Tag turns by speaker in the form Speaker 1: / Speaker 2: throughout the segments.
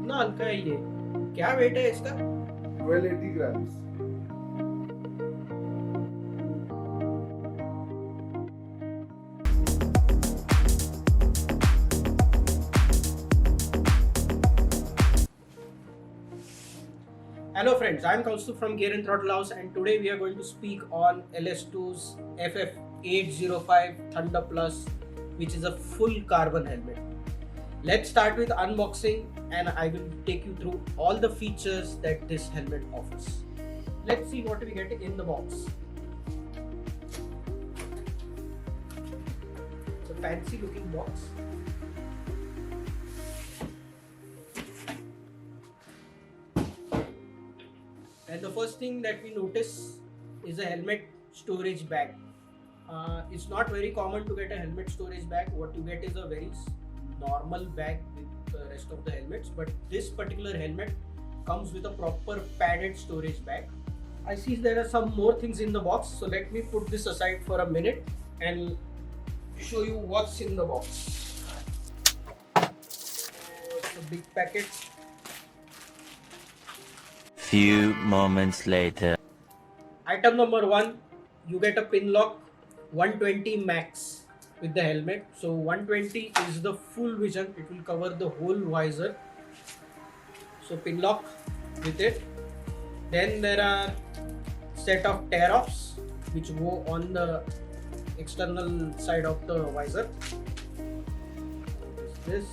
Speaker 1: कितना हल्का है ये? क्या वेट है इसका?
Speaker 2: 1280 grams.
Speaker 1: Hello friends, I am Kaustuv from Gear and Throttle House, and today we are going to speak on LS2's FF805 Thunder Plus, which is a full carbon helmet. Let's start with unboxing and I will take you through all the features that this helmet offers. Let's see what we get in the box. It's a fancy looking box. And the first thing that we notice is a helmet storage bag. It's not very common to get a helmet storage bag. What you get is a very normal bag with the rest of the helmets, but this particular helmet comes with a proper padded storage bag. I see there are some more things in the box, so let me put this aside for a minute and show you what's in the box. It's a big packet.
Speaker 3: Few moments later.
Speaker 1: Item number 1, you get a Pinlock 120 Max with the helmet. So 120 is the full vision, it will cover the whole visor. So Pinlock with it. Then there are set of tear-offs which go on the external side of the visor. What is this?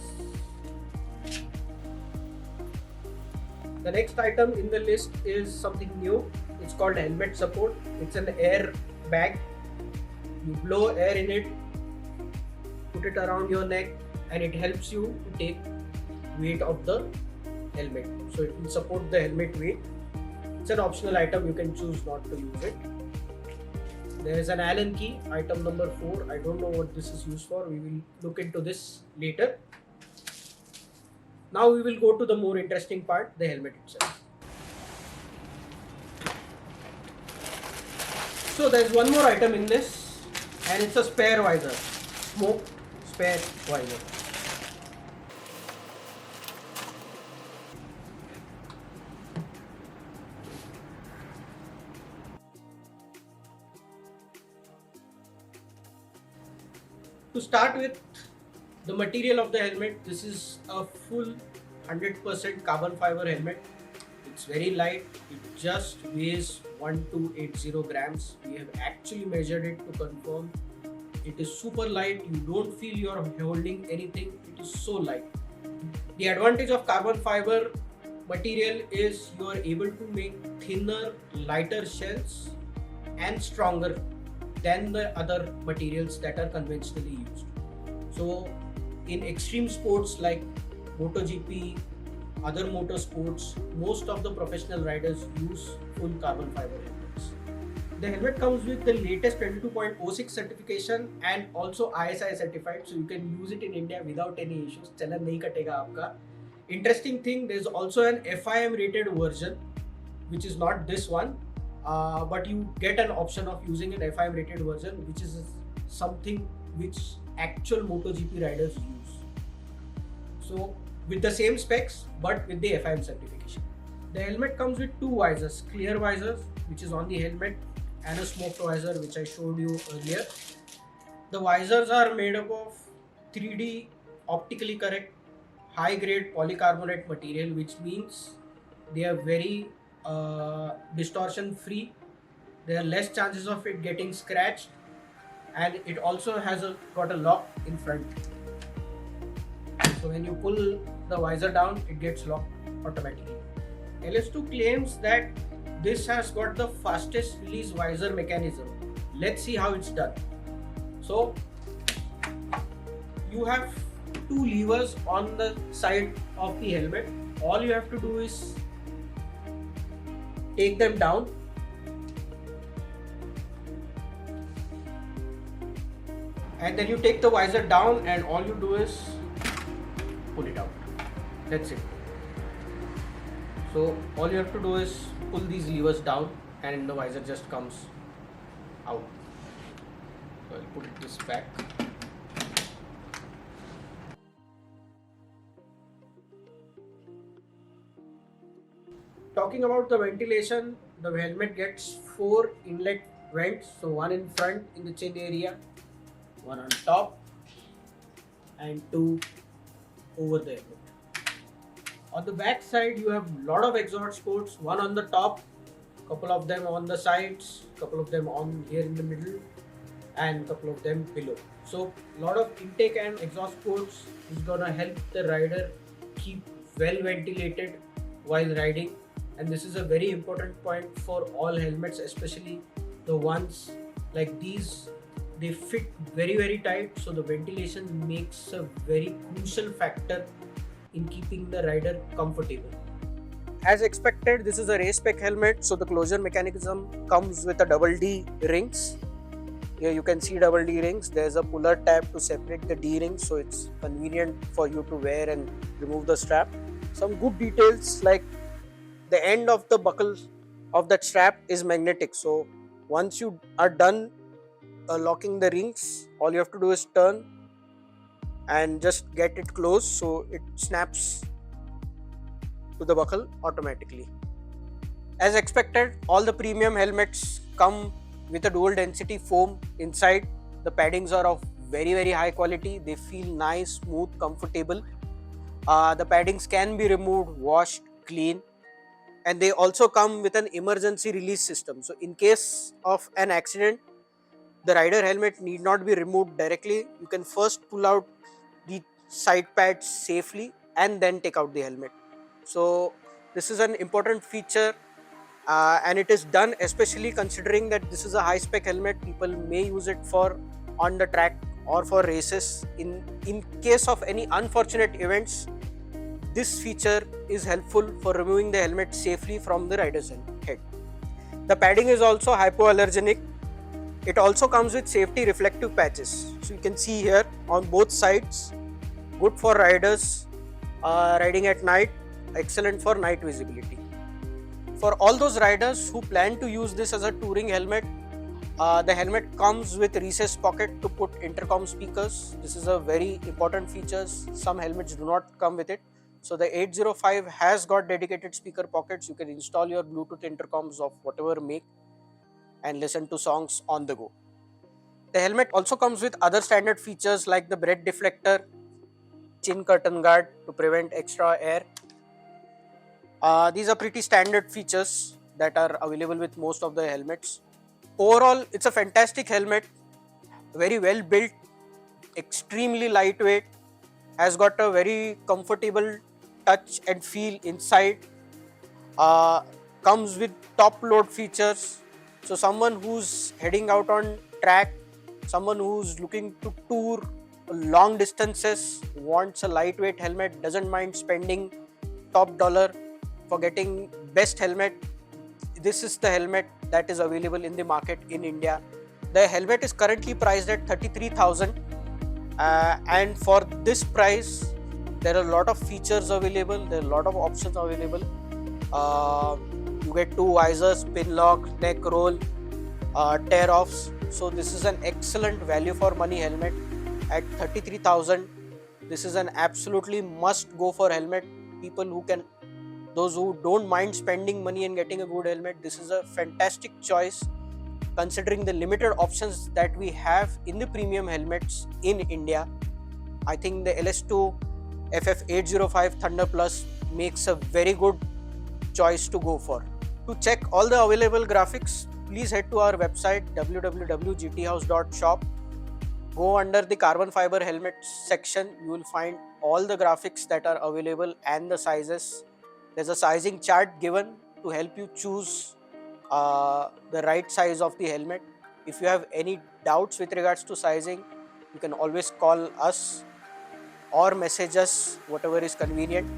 Speaker 1: The next item in the list is something new. It's called helmet support. It's an air bag. You blow air in it, put it around your neck, and it helps you to take weight of the helmet. So it will support the helmet weight. It's an optional item. You can choose not to use it. There is an Allen key, item number 4. I don't know what this is used for. We will look into this later. Now we will go to the more interesting part, the helmet itself. So there is one more item in this, and it's a spare visor, smoked spare visor. To start with, the material of the helmet, this is a full 100% carbon fiber helmet. It's very light, it just weighs 1280 grams. We have actually measured it to confirm. It is super light, you don't feel you're holding anything, it is so light. The advantage of carbon fiber material is you are able to make thinner, lighter shells and stronger than the other materials that are conventionally used. So in extreme sports like MotoGP, other motorsports, most of the professional riders use full carbon fiber helmets. The helmet comes with the latest 22.06 certification and also ISI certified, so you can use it in India without any issues. Chalan nahi katega aapka. Interesting thing, there is also an FIM rated version, which is not this one, but you get an option of using an FIM rated version, which is something which actual MotoGP riders use. So with the same specs but with the FIM certification. The helmet comes with two visors, clear visors which is on the helmet and a smoked visor which I showed you earlier. The visors are made up of 3D optically correct high grade polycarbonate material, which means they are very distortion free. There are less chances of it getting scratched, and it also has got a lock in front. So when you pull the visor down, it gets locked automatically. LS2 claims that this has got the fastest release visor mechanism. Let's see how it's done. So you have two levers on the side of the helmet. All you have to do is take them down, and then you take the visor down and all you do is pull it out. That's it. So all you have to do is pull these levers down and the visor just comes out. So I'll put this back. talking about the ventilation, the helmet gets 4 inlet vents. So one in front in the chin area, one on top, and 2 over the helmet. On the back side, you have a lot of exhaust ports, one on the top, couple of them on the sides, couple of them on here in the middle, and couple of them below. So a lot of intake and exhaust ports is gonna help the rider keep well ventilated while riding, and this is a very important point for all helmets, especially the ones like these. They fit very tight, so the ventilation makes a very crucial factor in keeping the rider comfortable. As expected, this is a race spec helmet, so the closure mechanism comes with a double D rings. Here you can see double D rings. There's a puller tab to separate the D rings, so it's convenient for you to wear and remove the strap. Some good details, like the end of the buckle of that strap is magnetic, so once you are done locking the rings, all you have to do is turn and just get it closed, so it snaps to the buckle automatically. As expected, all the premium helmets come with a dual density foam inside. The paddings are of very high quality. They feel nice, smooth, comfortable. The paddings can be removed, washed, clean, and they also come with an emergency release system. So in case of an accident, the rider helmet need not be removed directly. You can first pull out the side pads safely and then take out the helmet. So this is an important feature, and it is done especially considering that this is a high spec helmet. People may use it for on the track or for races. In case of any unfortunate events, this feature is helpful for removing the helmet safely from the rider's head. The padding is also hypoallergenic. It also comes with safety reflective patches. So you can see here on both sides, good for riders riding at night, excellent for night visibility. For all those riders who plan to use this as a touring helmet, the helmet comes with recessed pocket to put intercom speakers. This is a very important feature. Some helmets do not come with it. So the 805 has got dedicated speaker pockets. You can install your Bluetooth intercoms of whatever make and listen to songs on the go. The helmet also comes with other standard features like the breath deflector, chin curtain guard to prevent extra air. These are pretty standard features that are available with most of the helmets. Overall, it's a fantastic helmet, very well built, extremely lightweight, has got a very comfortable touch and feel inside, comes with top load features. So someone who's heading out on track, someone who's looking to tour long distances, wants a lightweight helmet, doesn't mind spending top dollar for getting best helmet, this is the helmet that is available in the market in India. The helmet is currently priced at 33,000, and for this price there are a lot of features available, there are a lot of options available. You get 2 visors, pin lock, neck roll, tear offs. So this is an excellent value for money helmet at 33,000. This is an absolutely must go for helmet. Those who don't mind spending money and getting a good helmet, this is a fantastic choice considering the limited options that we have in the premium helmets in India. I think the LS2 FF805 Thunder Plus makes a very good choice to go for. To check all the available graphics, please head to our website www.gthouse.shop. Go under the carbon fiber helmets section. You will find all the graphics that are available and the sizes. There's a sizing chart given to help you choose the right size of the helmet. If you have any doubts with regards to sizing, you can always call us or message us, whatever is convenient.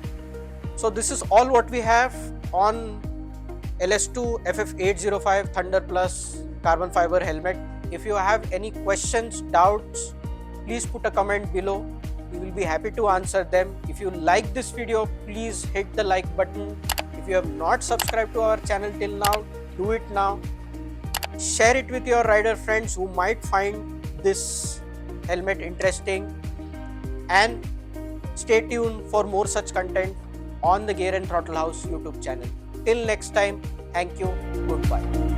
Speaker 1: So this is all what we have on LS2 FF805 Thunder Plus carbon fiber helmet. If you have any questions, doubts, please put a comment below. We will be happy to answer them. If you like this video, please hit the like button. If you have not subscribed to our channel till now, do it now. Share it with your rider friends who might find this helmet interesting, and stay tuned for more such content on the Gear and Throttle House YouTube channel. Till next time, thank you, goodbye.